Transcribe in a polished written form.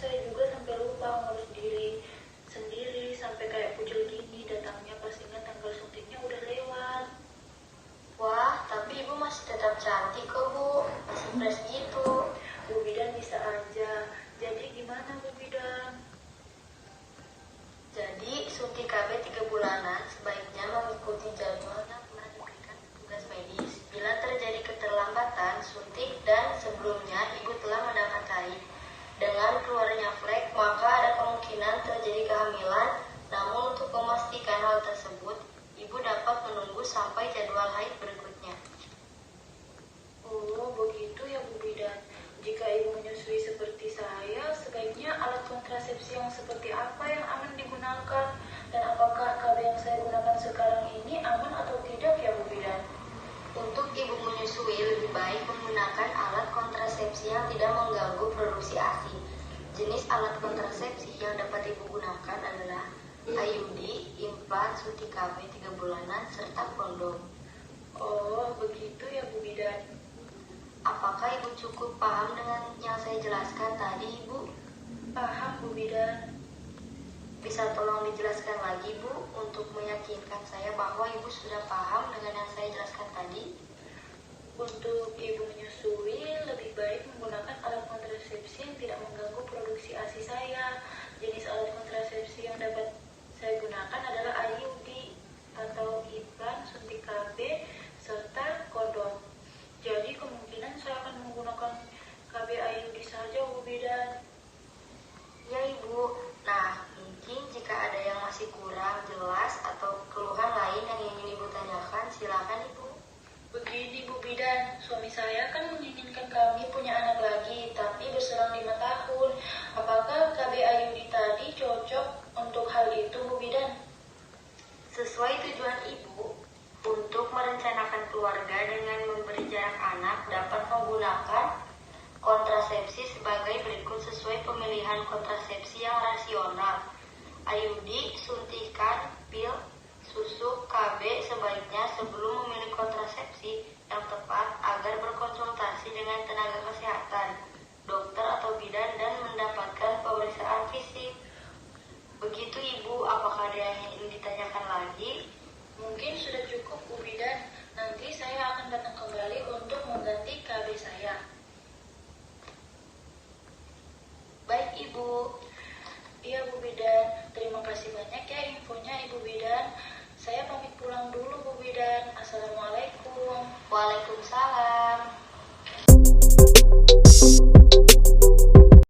saya juga sampai lupa ngurus diri sendiri, sampai kayak pujol gini datangnya pas ingat tanggal suntiknya udah lewat. Wah, tapi ibu masih tetap cantik kok bu, masih fresh gitu. Bu Bidan bisa aja. Jadi gimana Bu Bidan? Jadi suntik KB 3 bulanan sebaiknya mengikuti jadwal yang telah diberikan petugas medis. Bila terjadi keterlambatan suntik dan sebelumnya ibu telah mendapat dengan keluarnya flek, maka ada kemungkinan terjadi kehamilan. Namun untuk memastikan hal tersebut, ibu dapat menunggu sampai jadwal haid berikutnya. Oh, begitu ya Bu Bidan. Jika ibu menyusui seperti saya, sebaiknya alat kontrasepsi yang seperti apa yang aman digunakan? Dan apakah KB yang saya gunakan sekarang ini aman atau tidak ya Bu Bidan? Untuk ibu menyusui, lebih baik menggunakan alat kontrasepsi yang tidak mengganggu produksi ASI. Jenis alat kontrasepsi yang dapat ibu gunakan adalah IUD, implan, suntik KB 3 bulanan, serta kondom. Oh, begitu ya Bu Bidan. Apakah ibu cukup paham dengan yang saya jelaskan tadi, ibu? Paham Bu Bidan. Bisa tolong dijelaskan lagi, Bu, untuk meyakinkan saya bahwa ibu sudah paham dengan yang saya jelaskan tadi? Untuk ibu menyusui, lebih baik menggunakan alat kontrasepsi yang tidak mengganggu produksi ASI saya. Jenis alat kontrasepsi yang dapat saya gunakan adalah IUD atau implan, suntik KB, serta kondom. Jadi kemungkinan saya akan menggunakan KB IUD saja, Bu Bidan. Ya, Ibu. Nah, mungkin jika ada yang masih kurang jelas atau keluhan lain yang ingin Ibu tanyakan, silakan Ibu. Begini Bu Bidan, suami saya kan menginginkan kami punya anak lagi, tapi berselang 5 tahun. Apakah KB IUD tadi cocok untuk hal itu Bu Bidan? Sesuai tujuan Ibu, untuk merencanakan keluarga dengan memberi jarak anak dapat menggunakan kontrasepsi sebagai berikut sesuai pemilihan kontrasepsi yang rasional. IUD, suntikan, pil, susu, KB sebaiknya sebelum memilih kontrasepsi yang tepat agar berkonsultasi dengan tenaga kesehatan, dokter atau bidan dan mendapatkan pemeriksaan fisik. Begitu Ibu, apakah ada yang ingin ditanyakan lagi? Mungkin sudah cukup Bu Bidan. Nanti saya akan datang kembali untuk mengganti KB saya. Baik Ibu. Iya Bu Bidan, terima kasih banyak ya infonya Ibu Bidan. Saya pamit pulang dulu Bu Bidan. Assalamualaikum. Waalaikumsalam.